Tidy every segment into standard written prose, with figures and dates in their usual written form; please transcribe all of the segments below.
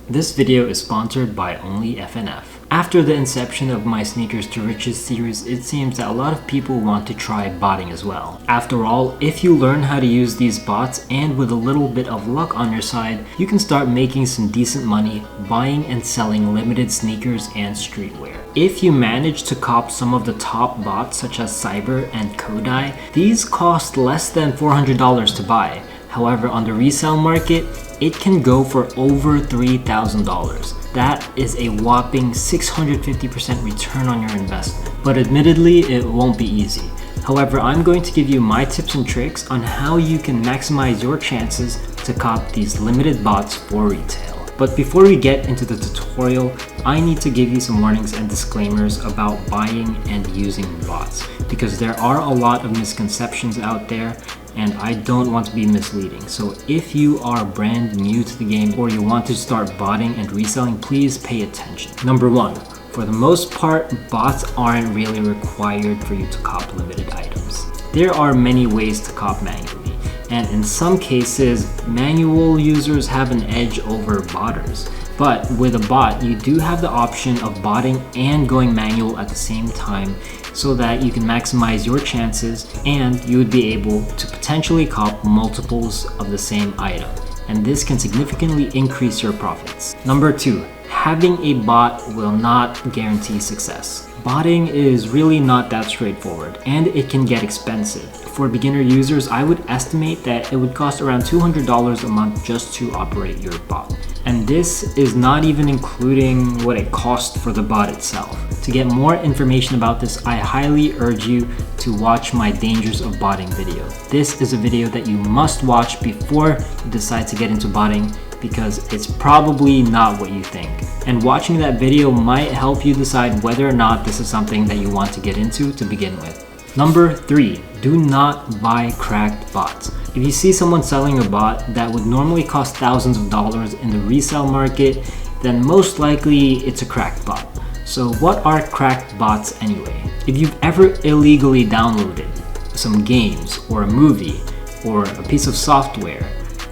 This video is sponsored by ONLYFNF. After the inception of my Sneakers to Riches series, it seems that a lot of people want to try botting as well. After all, if you learn how to use these bots and with a little bit of luck on your side, you can start making some decent money buying and selling limited sneakers and streetwear. If you manage to cop some of the top bots such as Cyber and Kodai, these cost less than $400 to buy. However, on the resale market, it can go for over $3,000. That is a whopping 650% return on your investment. But admittedly, it won't be easy. However, I'm going to give you my tips and tricks on how you can maximize your chances to cop these limited bots for retail. But before we get into the tutorial, I need to give you some warnings and disclaimers about buying and using bots, because there are a lot of misconceptions out there and I don't want to be misleading. So if you are brand new to the game or you want to start botting and reselling, please pay attention. Number one, for the most part, bots aren't really required for you to cop limited items. There are many ways to cop manually, and in some cases, manual users have an edge over botters. But with a bot, you do have the option of botting and going manual at the same time, so that you can maximize your chances and you would be able to potentially cop multiples of the same item. And this can significantly increase your profits. Number two, having a bot will not guarantee success. Botting is really not that straightforward and it can get expensive. For beginner users, I would estimate that it would cost around $200 a month just to operate your bot. And this is not even including what it costs for the bot itself. To get more information about this, I highly urge you to watch my Dangers of Botting video. This is a video that you must watch before you decide to get into botting, because it's probably not what you think. And watching that video might help you decide whether or not this is something that you want to get into to begin with. Number three, do not buy cracked bots. If you see someone selling a bot that would normally cost thousands of dollars in the resale market, then most likely it's a cracked bot. So what are cracked bots anyway? If you've ever illegally downloaded some games or a movie or a piece of software,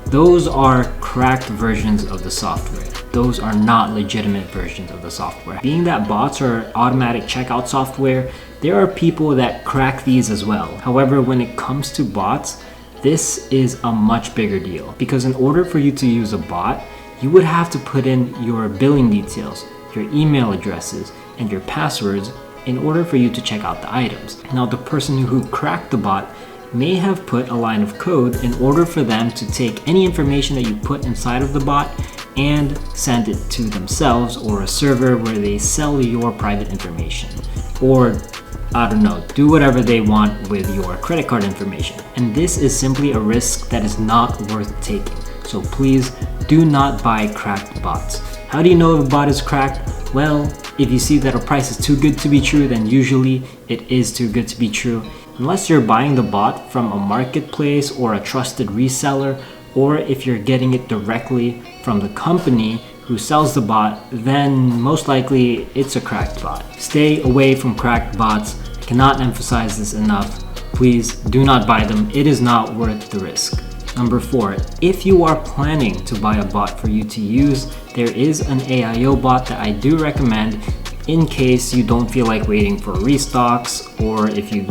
those are cracked versions of the software. Those are not legitimate versions of the software. Being that bots are automatic checkout software, there are people that crack these as well. However, when it comes to bots, this is a much bigger deal, because in order for you to use a bot, you would have to put in your billing details, your email addresses, and your passwords in order for you to check out the items. Now, the person who cracked the bot may have put a line of code in order for them to take any information that you put inside of the bot and send it to themselves or a server where they sell your private information, or I don't know, do whatever they want with your credit card information. And this is simply a risk that is not worth taking. So please do not buy cracked bots. How do you know if a bot is cracked? Well, if you see that a price is too good to be true, then usually it is too good to be true. Unless you're buying the bot from a marketplace or a trusted reseller, or if you're getting it directly from the company who sells the bot, then most likely it's a cracked bot. Stay away from cracked bots. I cannot emphasize this enough. Please do not buy them. It is not worth the risk. Number four, if you are planning to buy a bot for you to use, there is an AIO bot that I do recommend in case you don't feel like waiting for restocks, or if you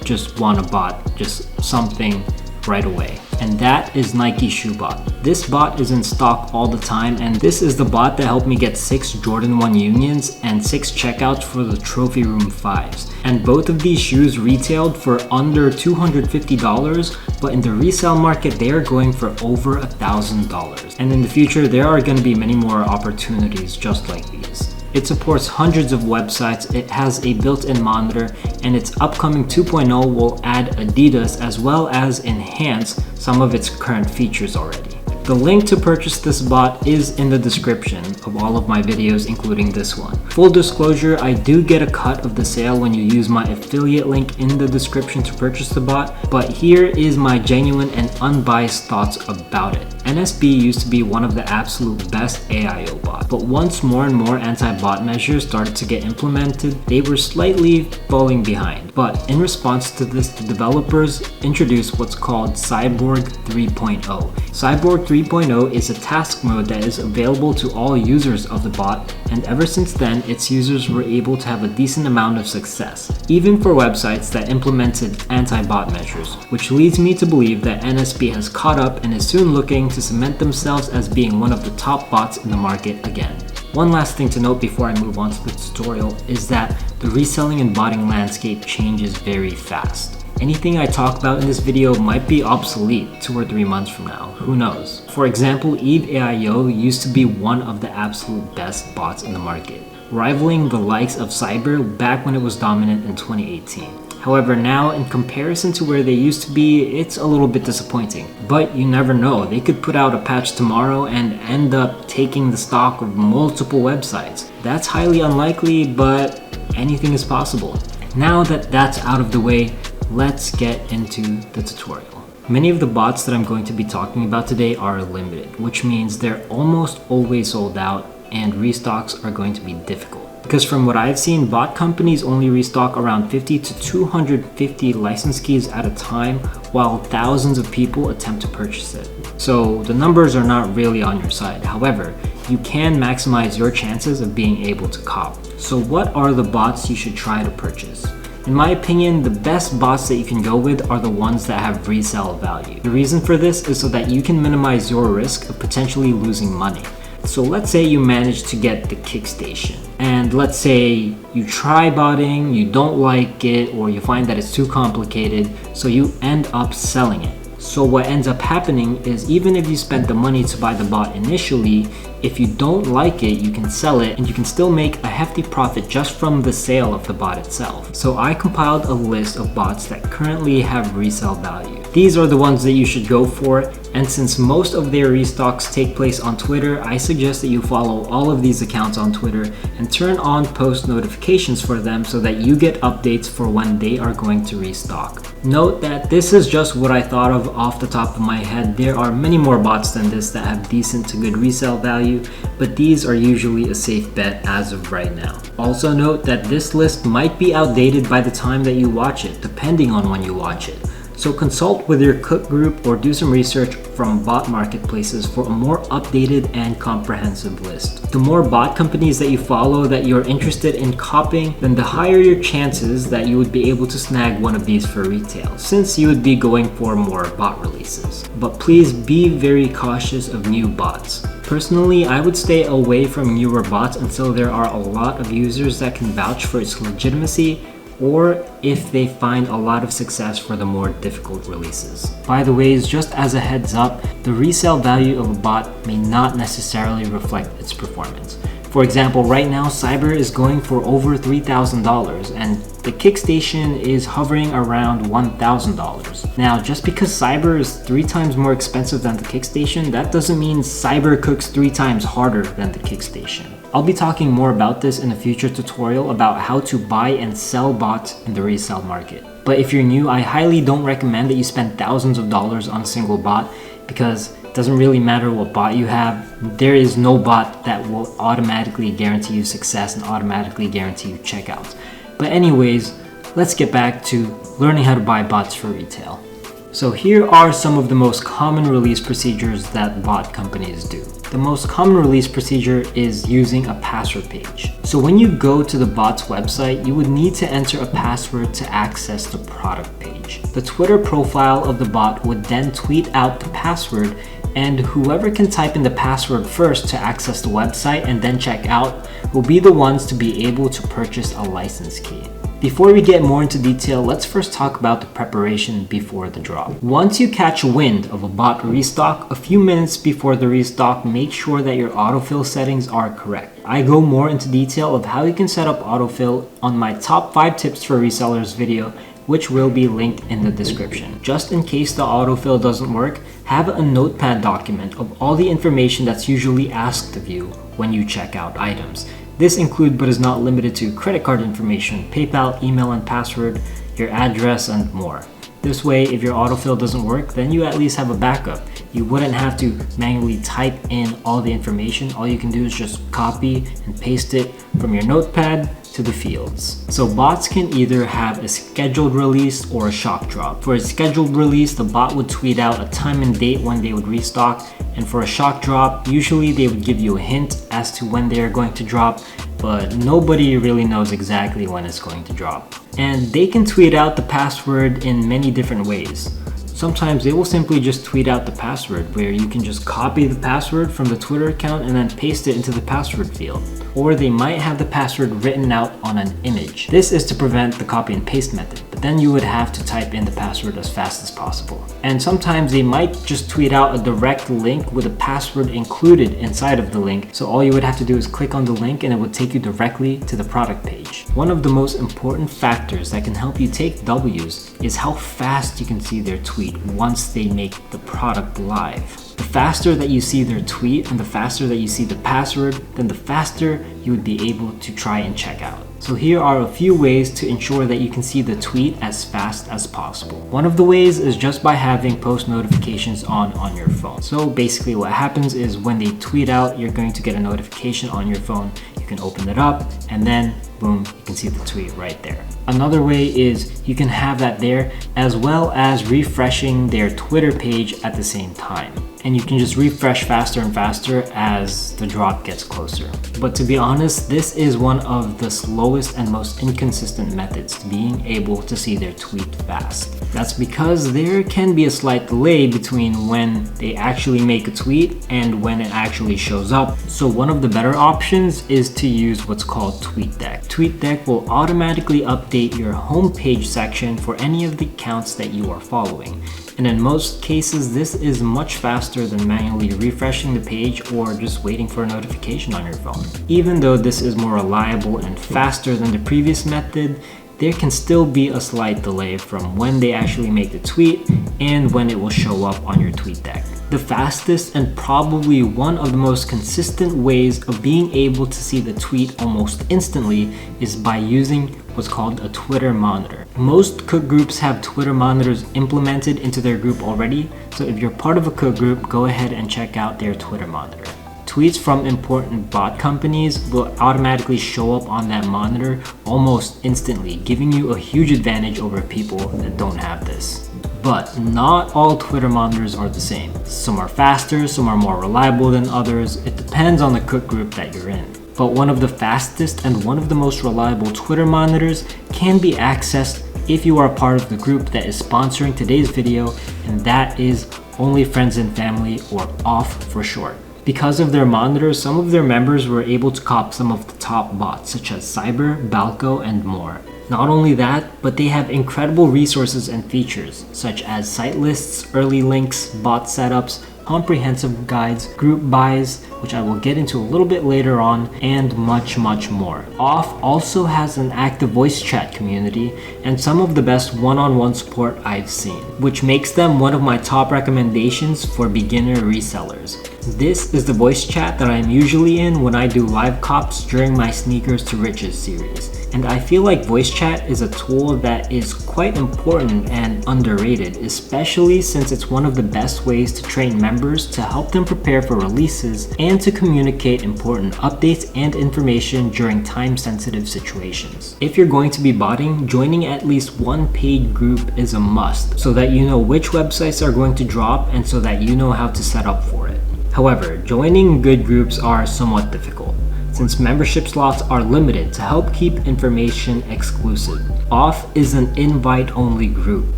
just want a bot, just something right away. And that is Nike Shoe Bot. This bot is in stock all the time, and this is the bot that helped me get 6 Jordan 1 Unions and 6 checkouts for the Trophy Room 5s. And both of these shoes retailed for under $250, but in the resale market they are going for over $1,000. And in the future there are going to be many more opportunities just like these. It supports hundreds of websites, it has a built-in monitor, and its upcoming 2.0 will add Adidas as well as enhance some of its current features already. The link to purchase this bot is in the description of all of my videos, including this one. Full disclosure, I do get a cut of the sale when you use my affiliate link in the description to purchase the bot, but here is my genuine and unbiased thoughts about it. NSB used to be one of the absolute best AIO bots, but once more and more anti-bot measures started to get implemented, they were slightly falling behind. But in response to this, the developers introduced what's called Cyborg 3.0. Cyborg 3.0 is a task mode that is available to all users of the bot, and ever since then, its users were able to have a decent amount of success, even for websites that implemented anti-bot measures, which leads me to believe that NSP has caught up and is soon looking to cement themselves as being one of the top bots in the market again. One last thing to note before I move on to the tutorial is that the reselling and botting landscape changes very fast. Anything I talk about in this video might be obsolete 2 or 3 months from now, who knows. For example, Eve AIO used to be one of the absolute best bots in the market, rivaling the likes of Cyber back when it was dominant in 2018. However, now in comparison to where they used to be, it's a little bit disappointing. But you never know, they could put out a patch tomorrow and end up taking the stock of multiple websites. That's highly unlikely, but anything is possible. Now that that's out of the way, let's get into the tutorial. Many of the bots that I'm going to be talking about today are limited, which means they're almost always sold out and restocks are going to be difficult. Because from what I've seen, bot companies only restock around 50 to 250 license keys at a time, while thousands of people attempt to purchase it. So the numbers are not really on your side. However, you can maximize your chances of being able to cop. So what are the bots you should try to purchase? In my opinion, the best bots that you can go with are the ones that have resale value. The reason for this is so that you can minimize your risk of potentially losing money. So let's say you manage to get the Kickstation, and let's say you try botting, you don't like it, or you find that it's too complicated, so you end up selling it. So what ends up happening is, even if you spent the money to buy the bot initially, if you don't like it, you can sell it and you can still make a hefty profit just from the sale of the bot itself. So I compiled a list of bots that currently have resale value. These are the ones that you should go for, and since most of their restocks take place on Twitter, I suggest that you follow all of these accounts on Twitter and turn on post notifications for them so that you get updates for when they are going to restock. Note that this is just what I thought of off the top of my head. There are many more bots than this that have decent to good resale value, but these are usually a safe bet as of right now. Also note that this list might be outdated by the time that you watch it, depending on when you watch it. So consult with your cook group or do some research from bot marketplaces for a more updated and comprehensive list. The more bot companies that you follow that you're interested in copying, then the higher your chances that you would be able to snag one of these for retail, since you would be going for more bot releases. But please be very cautious of new bots. Personally, I would stay away from newer bots until there are a lot of users that can vouch for its legitimacy, or if they find a lot of success for the more difficult releases. By the way, just as a heads up, the resale value of a bot may not necessarily reflect its performance. For example, right now Cyber is going for over $3,000 and the Kickstation is hovering around $1,000. Now, just because Cyber is 3 times more expensive than the Kickstation, that doesn't mean Cyber cooks 3 times harder than the Kickstation. I'll be talking more about this in a future tutorial about how to buy and sell bots in the resale market. But if you're new, I highly don't recommend that you spend thousands of dollars on a single bot, because it doesn't really matter what bot you have. There is no bot that will automatically guarantee you success and automatically guarantee you checkouts. But anyways, let's get back to learning how to buy bots for retail. So here are some of the most common release procedures that bot companies do. The most common release procedure is using a password page. So when you go to the bot's website, you would need to enter a password to access the product page. The Twitter profile of the bot would then tweet out the password, and whoever can type in the password first to access the website and then check out will be the ones to be able to purchase a license key. Before we get more into detail, let's first talk about the preparation before the drop. Once you catch wind of a bot restock, a few minutes before the restock, make sure that your autofill settings are correct. I go more into detail of how you can set up autofill on my top 5 tips for resellers video, which will be linked in the description. Just in case the autofill doesn't work, have a notepad document of all the information that's usually asked of you when you check out items. This includes but is not limited to credit card information, PayPal, email and password, your address, and more. This way, if your autofill doesn't work, then you at least have a backup. You wouldn't have to manually type in all the information. All you can do is just copy and paste it from your notepad to the fields. So bots can either have a scheduled release or a shock drop. For a scheduled release, the bot would tweet out a time and date when they would restock, and for a shock drop, usually they would give you a hint as to when they are going to drop, but nobody really knows exactly when it's going to drop. And they can tweet out the password in many different ways. Sometimes they will simply just tweet out the password, where you can just copy the password from the Twitter account and then paste it into the password field. Or they might have the password written out on an image. This is to prevent the copy and paste method, but then you would have to type in the password as fast as possible. And sometimes they might just tweet out a direct link with a password included inside of the link, so all you would have to do is click on the link and it would take you directly to the product page. One of the most important factors that can help you take W's is how fast you can see their tweet once they make the product live. The faster that you see their tweet and the faster that you see the password, then the faster you would be able to try and check out. So here are a few ways to ensure that you can see the tweet as fast as possible. One of the ways is just by having post notifications on your phone. So basically what happens is when they tweet out, you're going to get a notification on your phone. You can open it up and then boom, you can see the tweet right there. Another way is you can have that there as well as refreshing their Twitter page at the same time. And you can just refresh faster and faster as the drop gets closer. But to be honest, this is one of the slowest and most inconsistent methods to being able to see their tweet fast. That's because there can be a slight delay between when they actually make a tweet and when it actually shows up. So one of the better options is to use what's called TweetDeck. TweetDeck will automatically update your homepage section for any of the accounts that you are following. And in most cases, this is much faster than manually refreshing the page or just waiting for a notification on your phone. Even though this is more reliable and faster than the previous method, there can still be a slight delay from when they actually make the tweet and when it will show up on your TweetDeck. The fastest and probably one of the most consistent ways of being able to see the tweet almost instantly is by using what's called a Twitter monitor. Most cook groups have Twitter monitors implemented into their group already, so if you're part of a cook group, go ahead and check out their Twitter monitor. Tweets from important bot companies will automatically show up on that monitor almost instantly, giving you a huge advantage over people that don't have this. But not all Twitter monitors are the same. Some are faster, some are more reliable than others. It depends on the cook group that you're in. But one of the fastest and one of the most reliable Twitter monitors can be accessed if you are a part of the group that is sponsoring today's video, and that is ONLYFNF, or OFF for short. Because of their monitors, some of their members were able to cop some of the top bots such as Cyber, Balco, and more. Not only that, but they have incredible resources and features such as site lists, early links, bot setups, comprehensive guides, group buys, which I will get into a little bit later on, and much more. OFF also has an active voice chat community and some of the best one-on-one support I've seen, which makes them one of my top recommendations for beginner resellers. This is the voice chat that I'm usually in when I do live cops during my Sneakers to Riches series. And I feel like voice chat is a tool that is quite important and underrated, especially since it's one of the best ways to train members to help them prepare for releases and to communicate important updates and information during time-sensitive situations. If you're going to be botting, joining at least one paid group is a must so that you know which websites are going to drop and so that you know how to set up for it. However, joining good groups are somewhat difficult, since membership slots are limited to help keep information exclusive. OFF is an invite-only group,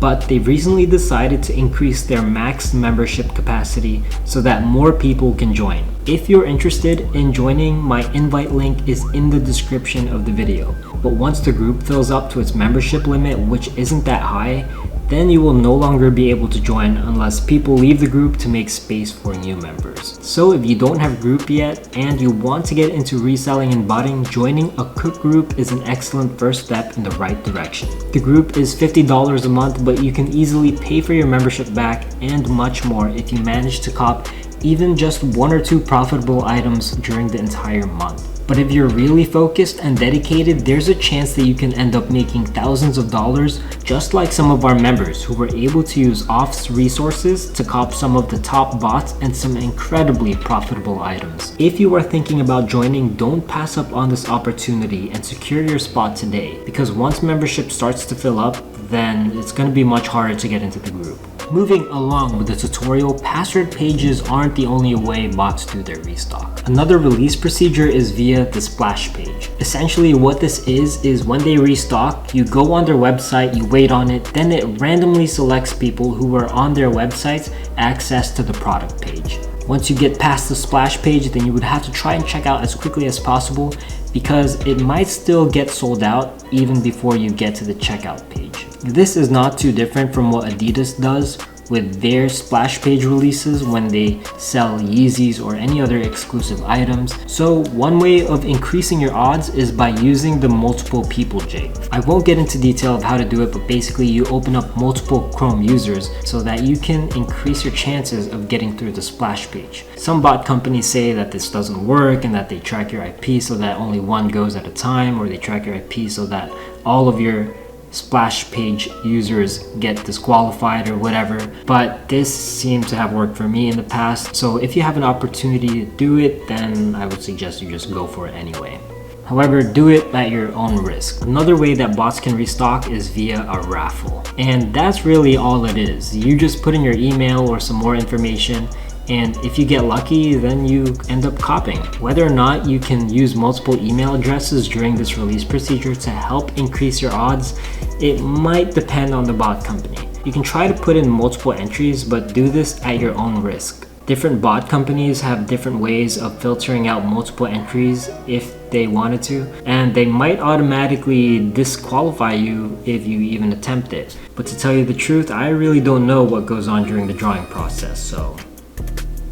but they've recently decided to increase their max membership capacity so that more people can join. If you're interested in joining, my invite link is in the description of the video. But once the group fills up to its membership limit, which isn't that high, then you will no longer be able to join unless people leave the group to make space for new members. So if you don't have a group yet and you want to get into reselling and botting, joining a cook group is an excellent first step in the right direction. The group is $50 a month, but you can easily pay for your membership back and much more if you manage to cop even just 1 or 2 profitable items during the entire month. But if you're really focused and dedicated, there's a chance that you can end up making thousands of dollars, just like some of our members who were able to use OFF's resources to cop some of the top bots and some incredibly profitable items. If you are thinking about joining, don't pass up on this opportunity and secure your spot today, because once membership starts to fill up, then it's going to be much harder to get into the group. Moving along with the tutorial, password pages aren't the only way bots do their restock. Another release procedure is via the splash page. Essentially what this is when they restock, you go on their website, you wait on it, then it randomly selects people who are on their websites access to the product page. Once you get past the splash page, then you would have to try and check out as quickly as possible, because it might still get sold out even before you get to the checkout page. This is not too different from what Adidas does with their splash page releases when they sell Yeezys or any other exclusive items. So one way of increasing your odds is by using the multiple people jig. I won't get into detail of how to do it, but basically you open up multiple Chrome users so that you can increase your chances of getting through the splash page. Some bot companies say that this doesn't work and that they track your IP so that only one goes at a time, or they track your IP so that all of your splash page users get disqualified or whatever, but this seems to have worked for me in the past. So if you have an opportunity to do it, then I would suggest you just go for it anyway. However, do it at your own risk. Another way that bots can restock is via a raffle, and that's really all it is. You just put in your email or some more information, and if you get lucky, then you end up copying. Whether or not you can use multiple email addresses during this release procedure to help increase your odds, it might depend on the bot company. You can try to put in multiple entries, but do this at your own risk. Different bot companies have different ways of filtering out multiple entries if they wanted to, and they might automatically disqualify you if you even attempt it. But to tell you the truth, I really don't know what goes on during the drawing process, so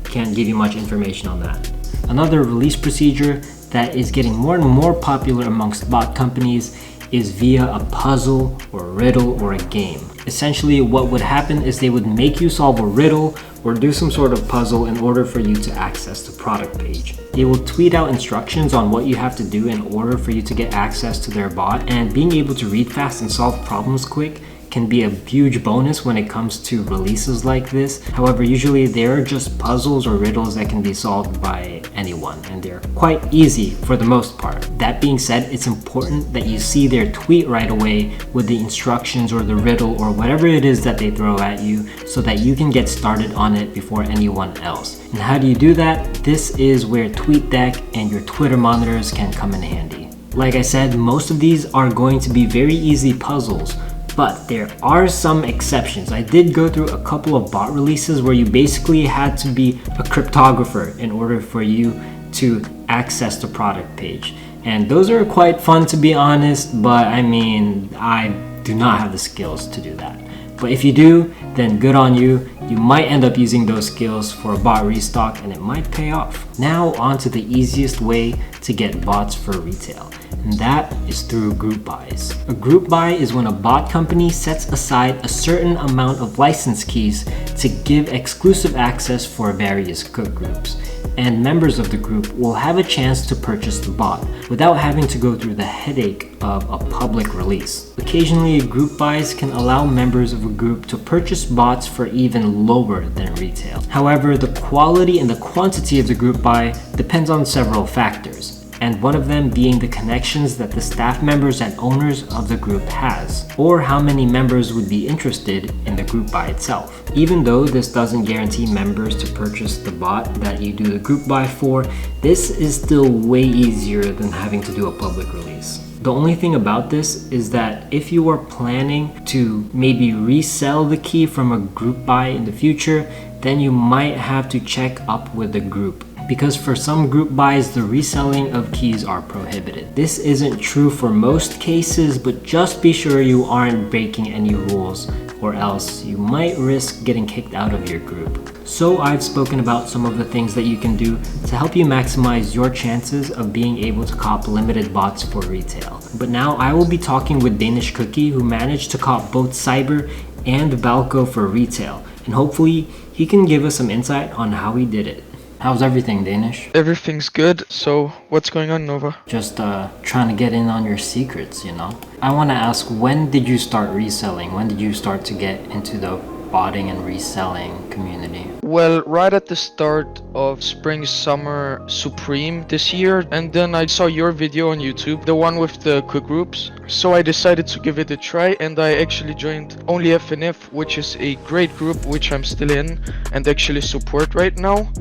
can't give you much information on that. Another release procedure that is getting more and more popular amongst bot companies is via a puzzle or a riddle or a game. Essentially what would happen is they would make you solve a riddle or do some sort of puzzle in order for you to access the product page. They will tweet out instructions on what you have to do in order for you to get access to their bot, and being able to read fast and solve problems quick can be a huge bonus when it comes to releases like this. However, usually they're just puzzles or riddles that can be solved by anyone, and they're quite easy for the most part. That being said, it's important that you see their tweet right away with the instructions or the riddle or whatever it is that they throw at you, so that you can get started on it before anyone else. And how do you do that? This is where TweetDeck and your Twitter monitors can come in handy. Like I said, most of these are going to be very easy puzzles, but there are some exceptions. I did go through a couple of bot releases where you basically had to be a cryptographer in order for you to access the product page. And those are quite fun, to be honest, but I mean, I do not have the skills to do that. But if you do, then good on you. You might end up using those skills for a bot restock and it might pay off. Now on to the easiest way to get bots for retail, and that is through group buys. A group buy is when a bot company sets aside a certain amount of license keys to give exclusive access for various cook groups, and members of the group will have a chance to purchase the bot without having to go through the headache of a public release. Occasionally, group buys can allow members of a group to purchase bots for even lower than retail. However, the quality and the quantity of the group buy depends on several factors, and one of them being the connections that the staff members and owners of the group has, or how many members would be interested in the group buy itself. Even though this doesn't guarantee members to purchase the bot that you do the group buy for, this is still way easier than having to do a public release. The only thing about this is that if you are planning to maybe resell the key from a group buy in the future, then you might have to check up with the group, because for some group buys, the reselling of keys are prohibited. This isn't true for most cases, but just be sure you aren't breaking any rules, or else you might risk getting kicked out of your group. So I've spoken about some of the things that you can do to help you maximize your chances of being able to cop limited bots for retail. But now I will be talking with Danish Cookie, who managed to cop both Cyber and Valko for retail. and hopefully he can give us some insight on how he did it. How's everything, Danish? Everything's good. So, what's going on, Nova? Just trying to get in on your secrets, you know? I want to ask, when did you start reselling? When did you start to get into the botting and reselling community? Well, right at the start of Spring Summer Supreme this year, and then I saw your video on YouTube, the one with the cook groups. So I decided to give it a try, and I actually joined ONLYFNF, which is a great group which I'm still in and actually support right now.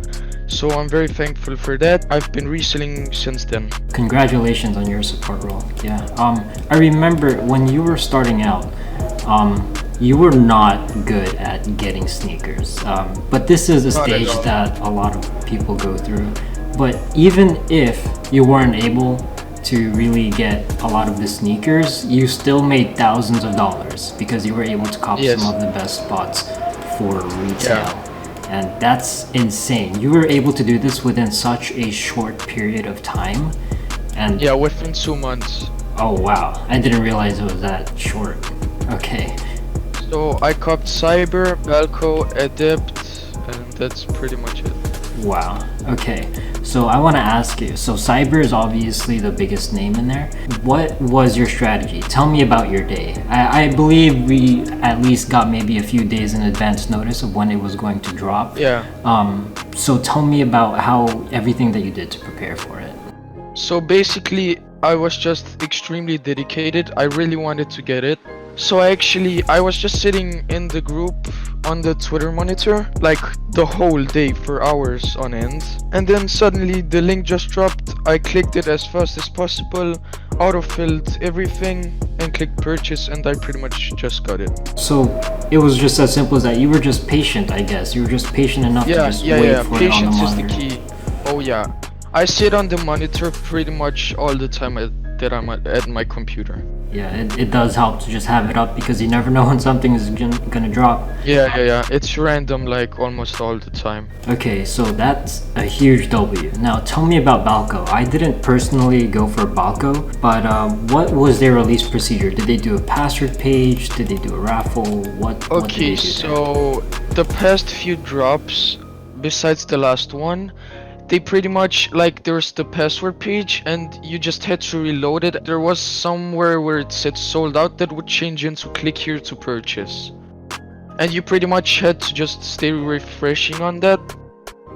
So I'm very thankful for that. I've been reselling since then. Congratulations on your support role. Yeah. I remember when you were starting out, you were not good at getting sneakers. But this is a stage that a lot of people go through. But even if you weren't able to really get a lot of the sneakers, you still made thousands of dollars because you were able to cop some of the best spots for retail. Yeah. And that's insane. You were able to do this within such a short period of time. And yeah, within 2 months. Oh wow, I didn't realize it was that short. Okay. So I copped Cyber, Balco, Adept, and that's pretty much it. Wow. Okay. So I want to ask you, so Cyber is obviously the biggest name in there. What was your strategy? Tell me about your day. I believe we at least got maybe a few days in advance notice of when it was going to drop. Yeah. So tell me about how everything that you did to prepare for it. So basically, I was just extremely dedicated. I really wanted to get it. So I was just sitting in the group on the Twitter monitor like the whole day for hours on end, and then suddenly the link just dropped. I clicked it as fast as possible, autofilled everything and clicked purchase, and I pretty much just got it. So it was just as simple as that. You were just patient, I guess. You were just patient enough to just wait for it on the monitor. Patience is the key. Oh yeah, I sit on the monitor pretty much all the time that I'm at my computer. Yeah, it does help to just have it up because you never know when something is gonna drop. Yeah. It's random like almost all the time. Okay, so that's a huge W. Now tell me about Balco. I didn't personally go for Balco, but what was their release procedure? Did they do a password page? Did they do a raffle? What did they do there? So the past few drops, besides the last one, they pretty much, like, there's the password page and you just had to reload it. There was somewhere where it said sold out that would change into click here to purchase, and you pretty much had to just stay refreshing on that.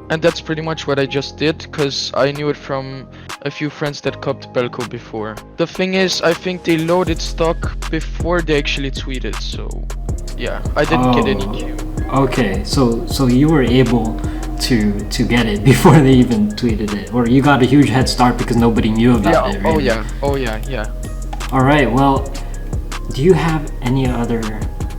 And that's pretty much what I just did, because I knew it from a few friends that copped Belco before. The thing is, I think they loaded stock before they actually tweeted, so yeah, I didn't get any queue. Okay, so you were able to get it before they even tweeted it, or you got a huge head start because nobody knew about it, right? Oh yeah. All right, well, do you have any other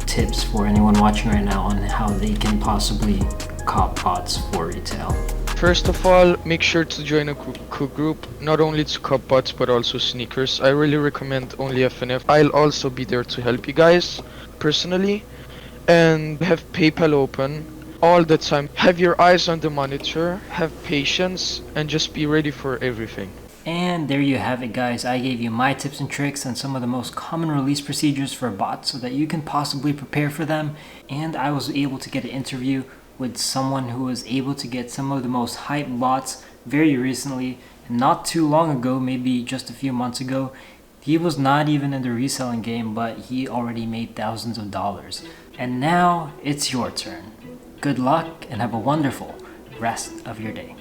tips for anyone watching right now on how they can possibly cop bots for retail? First of all, make sure to join a cook group, not only to cop bots but also sneakers. I really recommend ONLYFNF. I'll also be there to help you guys personally. And have PayPal open all the time. Have your eyes on the monitor, have patience, and just be ready for everything. And there you have it, guys. I gave you my tips and tricks and some of the most common release procedures for bots so that you can possibly prepare for them. And I was able to get an interview with someone who was able to get some of the most hyped bots very recently, and not too long ago, maybe just a few months ago. He was not even in the reselling game, but he already made thousands of dollars. And now it's your turn. Good luck and have a wonderful rest of your day.